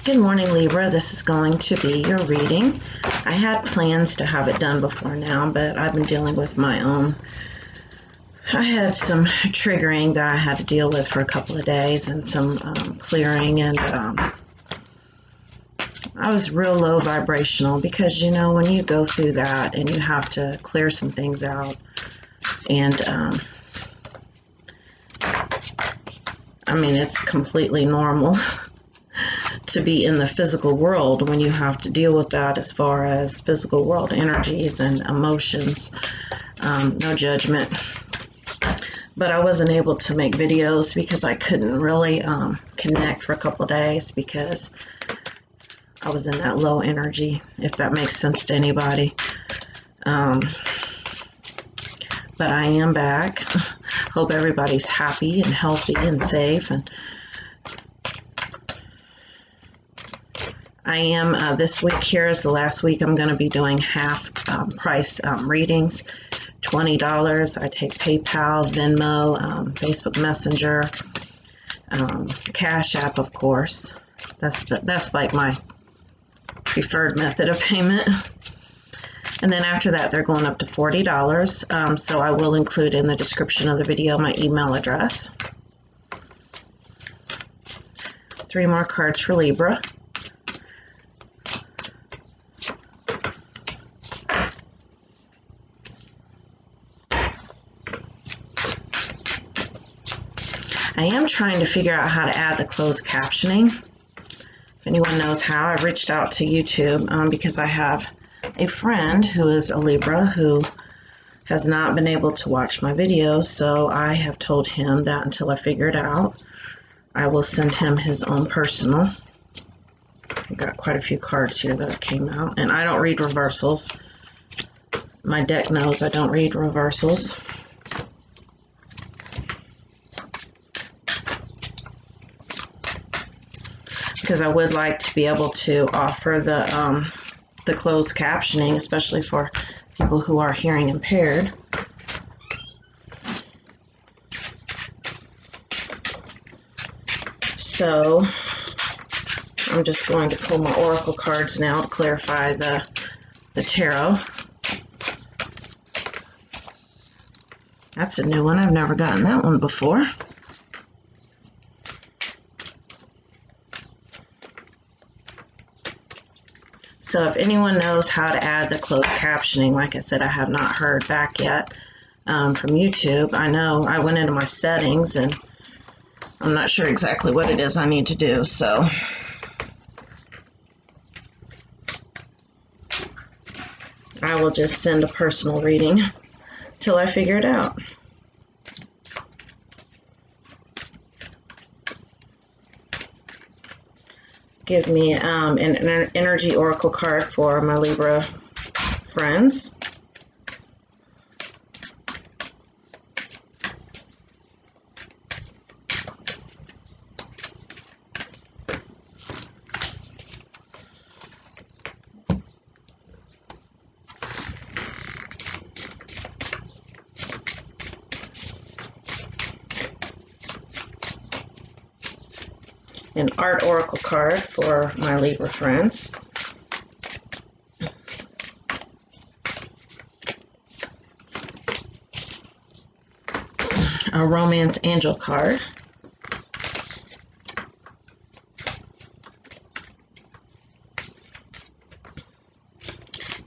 Good morning, Libra. This is going to be your reading. I had plans to have it done before now, but I've been dealing with my own. I had some triggering that I had to deal with for a couple of days and some clearing, and I was real low vibrational because, you know, when you go through that and you have to clear some things out, and I mean, it's completely normal to be in the physical world when you have to deal with that as far as physical world energies and emotions. No judgment. But I wasn't able to make videos because I couldn't really connect for a couple of days because I was in that low energy, if that makes sense to anybody. But I am back. Hope everybody's happy and healthy and safe. And I am, this week here is the last week I'm going to be doing half price readings, $20. I take PayPal, Venmo, Facebook Messenger, Cash App, of course. That's like my preferred method of payment. And then after that, they're going up to $40. So I will include in the description of the video my email address. 3 more cards for Libra. I am trying to figure out how to add the closed captioning. If anyone knows how, I've reached out to YouTube because I have a friend who is a Libra who has not been able to watch my videos, so I have told him that until I figure it out, I will send him his own personal. I've got quite a few cards here that came out, and I don't read reversals. My deck knows I don't read reversals. Because I would like to be able to offer the closed captioning, especially for people who are hearing impaired. So I'm just going to pull my oracle cards now to clarify the tarot. That's a new one. I've never gotten that one before. So if anyone knows how to add the closed captioning, like I said, I have not heard back yet from YouTube. I know I went into my settings and I'm not sure exactly what it is I need to do, so I will just send a personal reading till I figure it out. Give me an energy oracle card for my Libra friends. An art oracle card for my Libra friends. A romance angel card.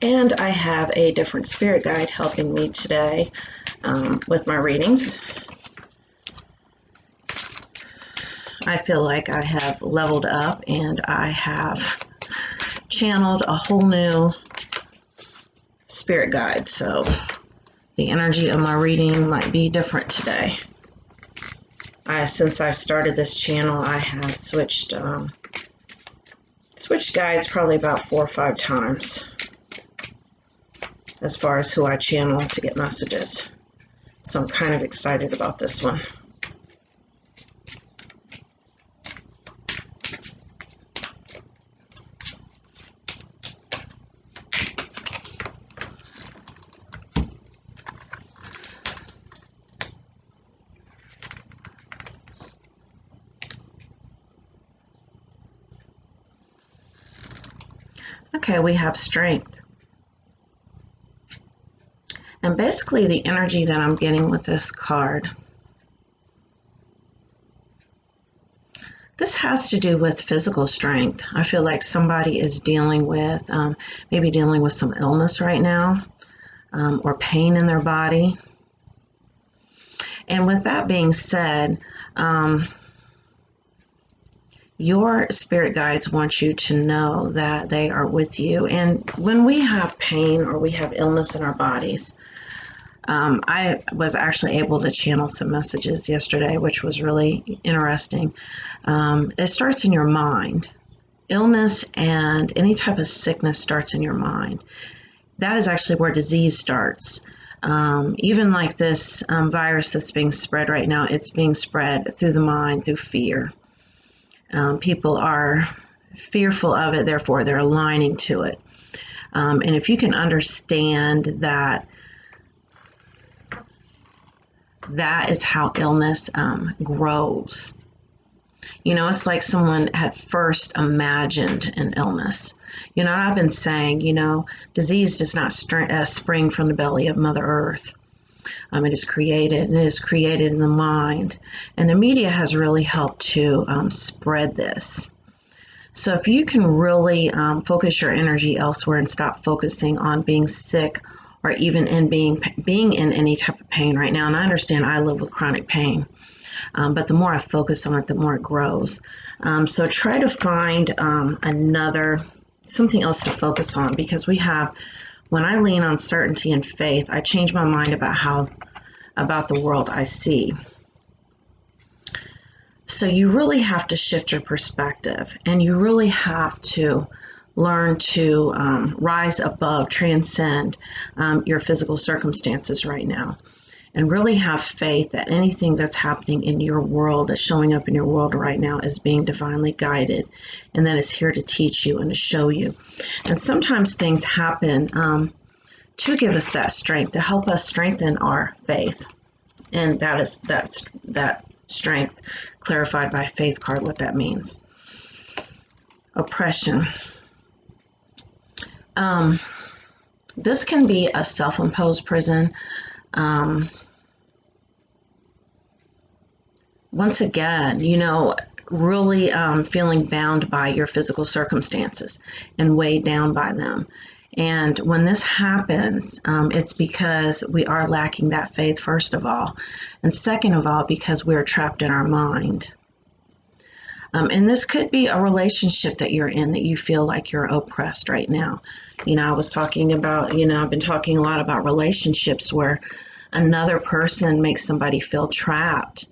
And I have a different spirit guide helping me today with my readings. I feel like I have leveled up and I have channeled a whole new spirit guide, so the energy of my reading might be different today. Since I've started this channel, I have switched guides probably about 4 or 5 times as far as who I channel to get messages. So I'm kind of excited about this one. Okay, we have strength. And basically the energy that I'm getting with this card, this has to do with physical strength. I feel like somebody is dealing with, maybe dealing with some illness right now, or pain in their body. And with that being said, your spirit guides want you to know that they are with you. And when we have pain or we have illness in our bodies, I was actually able to channel some messages yesterday, which was really interesting. It starts in your mind. Illness and any type of sickness starts in your mind. That is actually where disease starts. Even like this virus that's being spread right now, it's being spread through the mind, through fear. People are fearful of it, therefore they're aligning to it. And if you can understand that that is how illness grows. You know, it's like someone had first imagined an illness. You know, I've been saying, you know, disease does not spring from the belly of Mother Earth. It is created, and it is created in the mind. And the media has really helped to spread this. So if you can really focus your energy elsewhere and stop focusing on being sick or even in being in any type of pain right now, and I understand I live with chronic pain, but the more I focus on it, the more it grows. So try to find something else to focus on, because when I lean on certainty and faith, I change my mind about the world I see. So you really have to shift your perspective, and you really have to learn to rise above, transcend your physical circumstances right now, and really have faith that anything that's happening in your world, that's showing up in your world right now, is being divinely guided, and that it's here to teach you and to show you. And sometimes things happen to give us that strength, to help us strengthen our faith. And that strength clarified by faith card, what that means. Oppression. This can be a self-imposed prison. Once again, you know, really feeling bound by your physical circumstances and weighed down by them. And when this happens, it's because we are lacking that faith, first of all. And second of all, because we are trapped in our mind. And this could be a relationship that you're in that you feel like you're oppressed right now. You know, I was talking about, you know, I've been talking a lot about relationships where another person makes somebody feel trapped.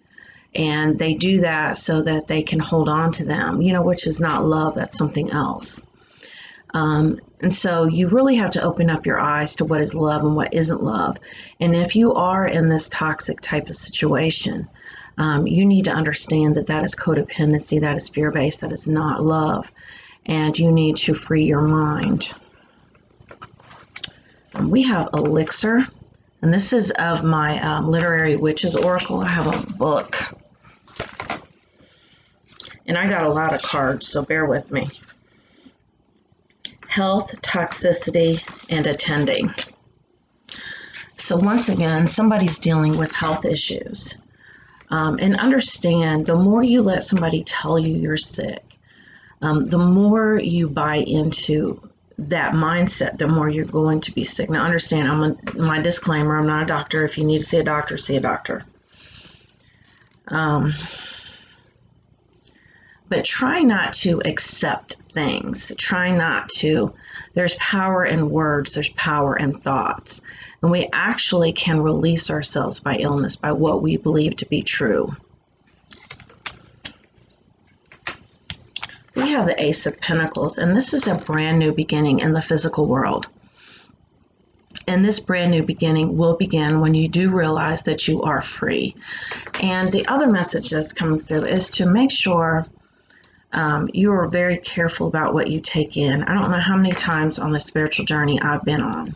And they do that so that they can hold on to them, you know, which is not love, that's something else. And so you really have to open up your eyes to what is love and what isn't love. And if you are in this toxic type of situation, you need to understand that that is codependency, that is fear-based, that is not love. And you need to free your mind. We have Elixir, and this is of my Literary Witches Oracle. I have a book. And I got a lot of cards, so bear with me. Health, toxicity, and attending. So once again, somebody's dealing with health issues. And understand, the more you let somebody tell you you're sick, the more you buy into that mindset, the more you're going to be sick. Now understand, my disclaimer, I'm not a doctor. If you need to see a doctor, see a doctor. But try not to accept things. Try not to. There's power in words. There's power in thoughts. And we actually can release ourselves by illness, by what we believe to be true. We have the Ace of Pentacles, and this is a brand new beginning in the physical world. And this brand new beginning will begin when you do realize that you are free. And the other message that's coming through is to make sure you are very careful about what you take in. I don't know how many times on the spiritual journey I've been on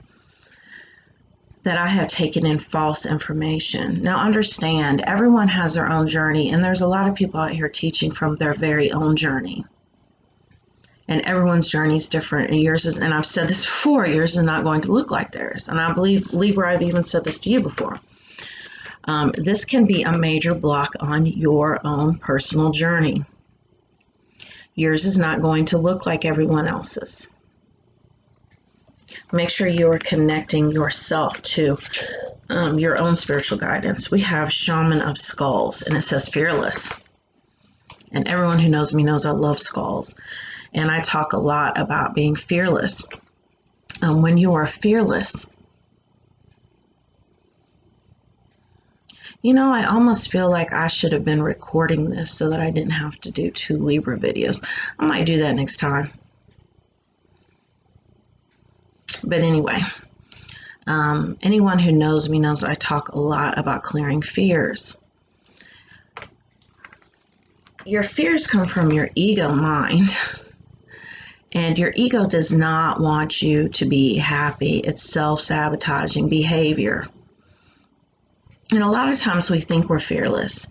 that I have taken in false information. Now understand, everyone has their own journey, and there's a lot of people out here teaching from their very own journey. And everyone's journey is different. And yours is, and I've said this before, yours is not going to look like theirs. And I believe, Libra, I've even said this to you before. This can be a major block on your own personal journey. Yours is not going to look like everyone else's. Make sure you are connecting yourself to your own spiritual guidance. We have Shaman of Skulls, and it says fearless. And everyone who knows me knows I love skulls. And I talk a lot about being fearless. When you are fearless, you know, I almost feel like I should have been recording this so that I didn't have to do 2 Libra videos. I might do that next time. But anyway, anyone who knows me knows I talk a lot about clearing fears. Your fears come from your ego mind. And your ego does not want you to be happy. It's self-sabotaging behavior. And a lot of times we think we're fearless,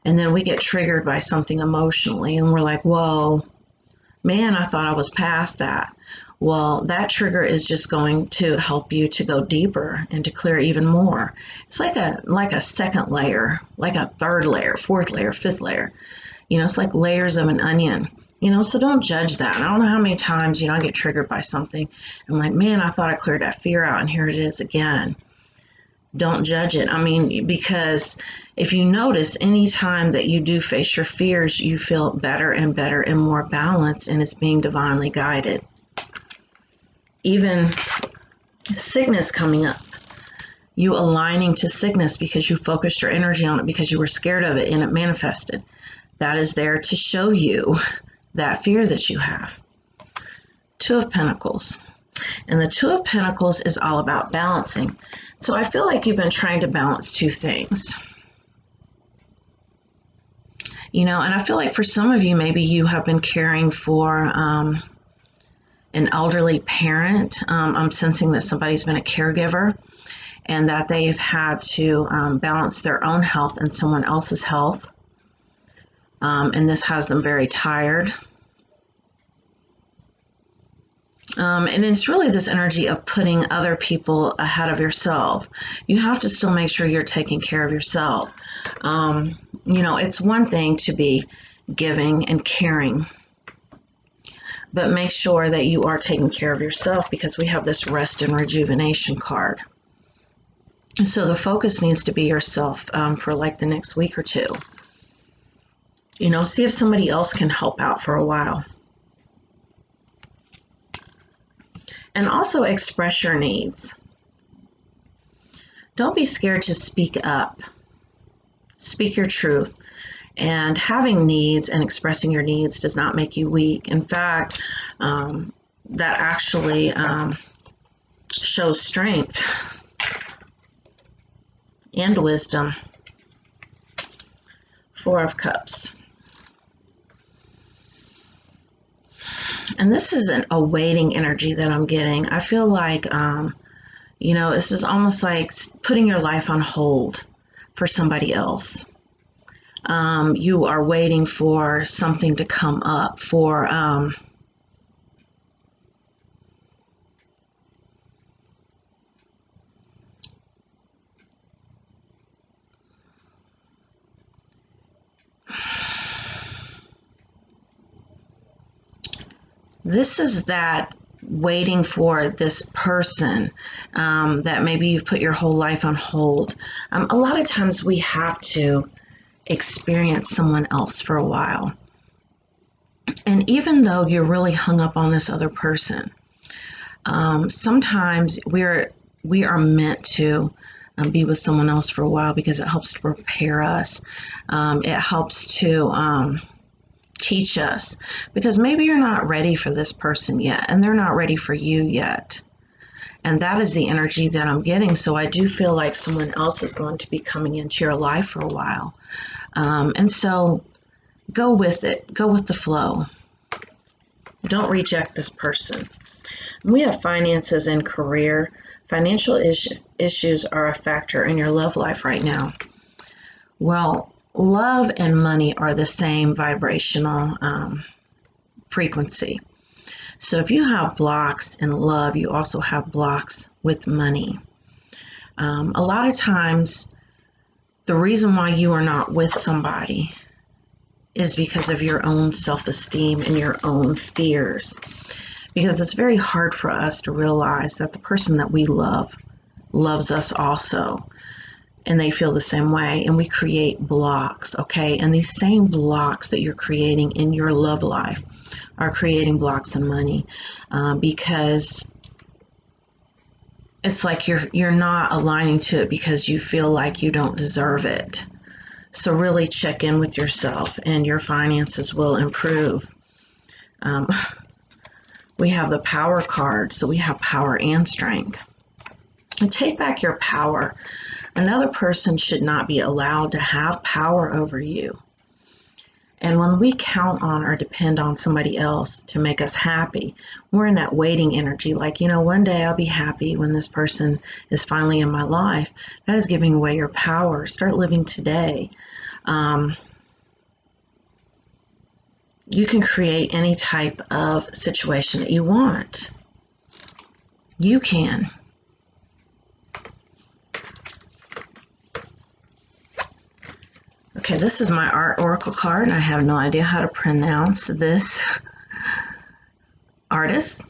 and then we get triggered by something emotionally, and we're like, whoa, man, I thought I was past that. Well, that trigger is just going to help you to go deeper and to clear even more. It's like a second layer, like a third layer, fourth layer, fifth layer. You know, it's like layers of an onion. You know, so don't judge that. And I don't know how many times, you know, I get triggered by something. I'm like, man, I thought I cleared that fear out, and here it is again. Don't judge it. I mean, because if you notice, anytime that you do face your fears, you feel better and better and more balanced, and it's being divinely guided. Even sickness coming up, you aligning to sickness because you focused your energy on it because you were scared of it and it manifested. That is there to show you that fear that you have. 2 of Pentacles. And the 2 of Pentacles is all about balancing. So I feel like you've been trying to balance 2 things. You know, and I feel like for some of you, maybe you have been caring for an elderly parent. I'm sensing that somebody's been a caregiver and that they've had to balance their own health and someone else's health. And this has them very tired. And it's really this energy of putting other people ahead of yourself. You have to still make sure you're taking care of yourself. You know, it's one thing to be giving and caring, but make sure that you are taking care of yourself because we have this rest and rejuvenation card. So the focus needs to be yourself for like the next week or 2. You know, see if somebody else can help out for a while. And also express your needs. Don't be scared to speak up. Speak your truth. And having needs and expressing your needs does not make you weak. In fact, that actually shows strength and wisdom. 4 of Cups. And this is a waiting energy that I'm getting. I feel like, you know, this is almost like putting your life on hold for somebody else. You are waiting for something to come up, for this is that waiting for this person that maybe you've put your whole life on hold. A lot of times we have to experience someone else for a while. And even though you're really hung up on this other person, sometimes we are meant to be with someone else for a while because it helps to prepare us. It helps to teach us, because maybe you're not ready for this person yet and they're not ready for you yet. And that is the energy that I'm getting. So I do feel like someone else is going to be coming into your life for a while. And so go with it. Go with the flow. Don't reject this person. We have finances and career. Financial issues are a factor in your love life right now. Well, love and money are the same vibrational frequency. So if you have blocks in love, you also have blocks with money. A lot of times, the reason why you are not with somebody is because of your own self-esteem and your own fears. Because it's very hard for us to realize that the person that we love loves us also, and they feel the same way, and we create blocks, okay? And these same blocks that you're creating in your love life are creating blocks in money, because it's like you're not aligning to it because you feel like you don't deserve it. So really check in with yourself, and your finances will improve. We have the power card, so we have power and strength. And take back your power. Another person should not be allowed to have power over you. And when we count on or depend on somebody else to make us happy, we're in that waiting energy, like, one day I'll be happy when this person is finally in my life. That is giving away your power. Start living today. You can create any type of situation that you want. You can. Okay, this is my art oracle card, and I have no idea how to pronounce this artist.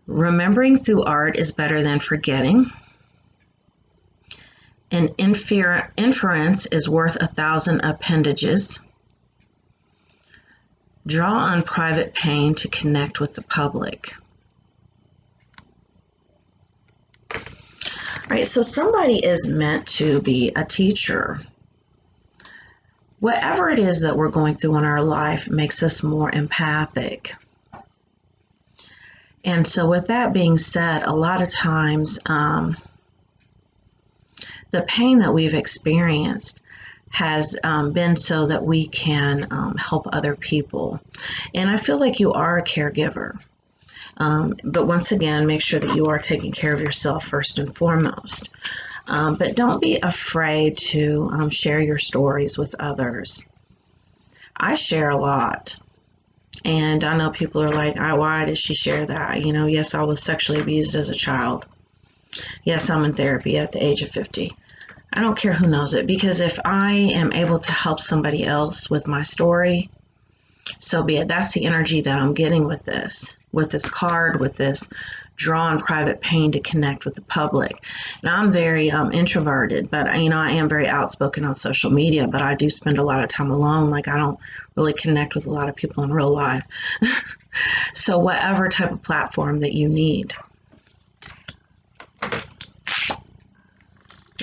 Remembering through art is better than forgetting. An inference is worth 1,000 appendages. Draw on private pain to connect with the public. All right, so somebody is meant to be a teacher. Whatever it is that we're going through in our life makes us more empathic. And so with that being said, a lot of times the pain that we've experienced has been so that we can help other people. And I feel like you are a caregiver. But once again, make sure that you are taking care of yourself first and foremost. But don't be afraid to share your stories with others. I share a lot. And I know people are like, why did she share that? Yes, I was sexually abused as a child. Yes, I'm in therapy at the age of 50. I don't care who knows it, because if I am able to help somebody else with my story, so be it. That's the energy that I'm getting with this card, with this drawn private pain to connect with the public. Now, I'm very introverted, but I am very outspoken on social media, but I do spend a lot of time alone. Like, I don't really connect with a lot of people in real life. So whatever type of platform that you need.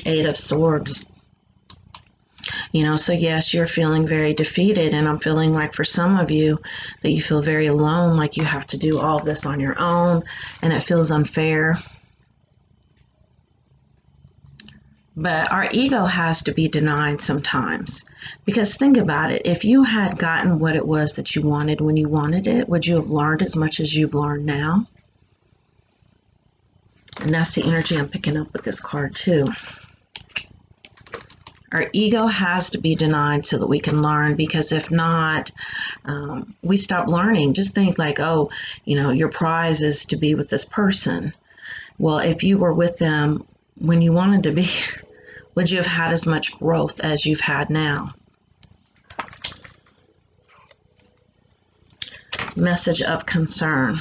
Eight of Swords. So yes, you're feeling very defeated, and I'm feeling like for some of you that you feel very alone, like you have to do all this on your own, and it feels unfair. But our ego has to be denied sometimes, because think about it. If you had gotten what it was that you wanted when you wanted it, would you have learned as much as you've learned now? And that's the energy I'm picking up with this card too. Our ego has to be denied so that we can learn, because if not, we stop learning. Just think like, your prize is to be with this person. Well, if you were with them when you wanted to be, would you have had as much growth as you've had now? Message of concern.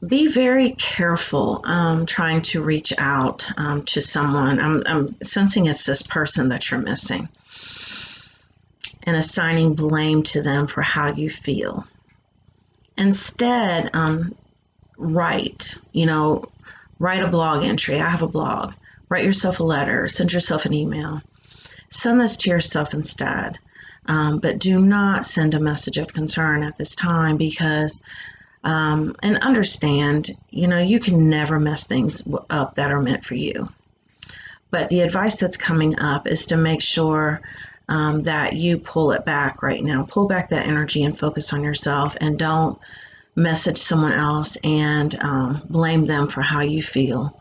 Be very careful trying to reach out to someone. I'm sensing it's this person that you're missing, and assigning blame to them for how you feel. Instead, write a blog entry. I have a blog. Write yourself a letter. Send yourself an email. Send this to yourself instead. But do not send a message of concern at this time, because and understand, you can never mess things up that are meant for you. But the advice that's coming up is to make sure that you pull it back right now. Pull back that energy and focus on yourself, and don't message someone else and blame them for how you feel.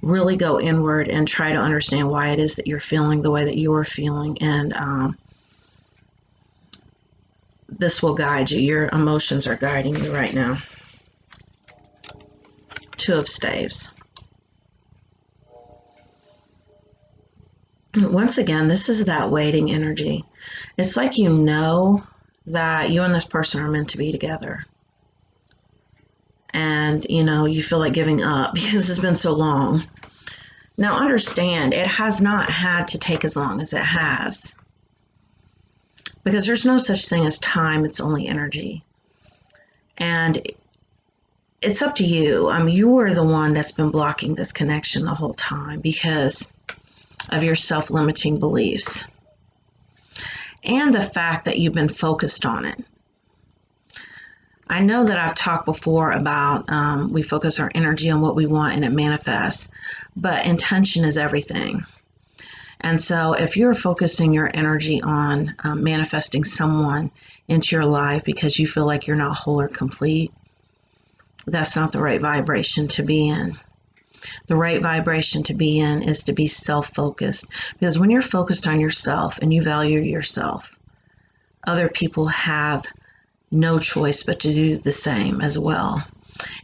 Really go inward and try to understand why it is that you're feeling the way that you are feeling, and this will guide you. Your emotions are guiding you right now. Two of Staves. Once again, this is that waiting energy. It's like you know that you and this person are meant to be together. And, you know, you feel like giving up because it's been so long. Now, understand, it has not had to take as long as it has. Because there's no such thing as time, it's only energy. And it's up to you. You are the one that's been blocking this connection the whole time because of your self-limiting beliefs. And the fact that you've been focused on it. I know that I've talked before about we focus our energy on what we want and it manifests, but intention is everything. And so if you're focusing your energy on manifesting someone into your life because you feel like you're not whole or complete, that's not the right vibration to be in. The right vibration to be in is to be self-focused, because when you're focused on yourself and you value yourself, other people have no choice but to do the same as well.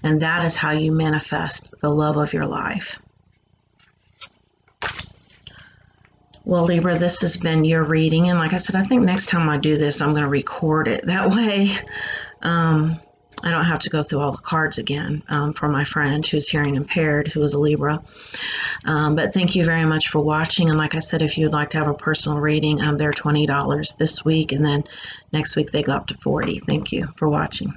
And that is how you manifest the love of your life. Well, Libra, this has been your reading. And like I said, I think next time I do this, I'm going to record it. That way, I don't have to go through all the cards again for my friend who's hearing impaired, who is a Libra. But thank you very much for watching. And like I said, if you'd like to have a personal reading, they're $20 this week. And then next week they go up to $40. Thank you for watching.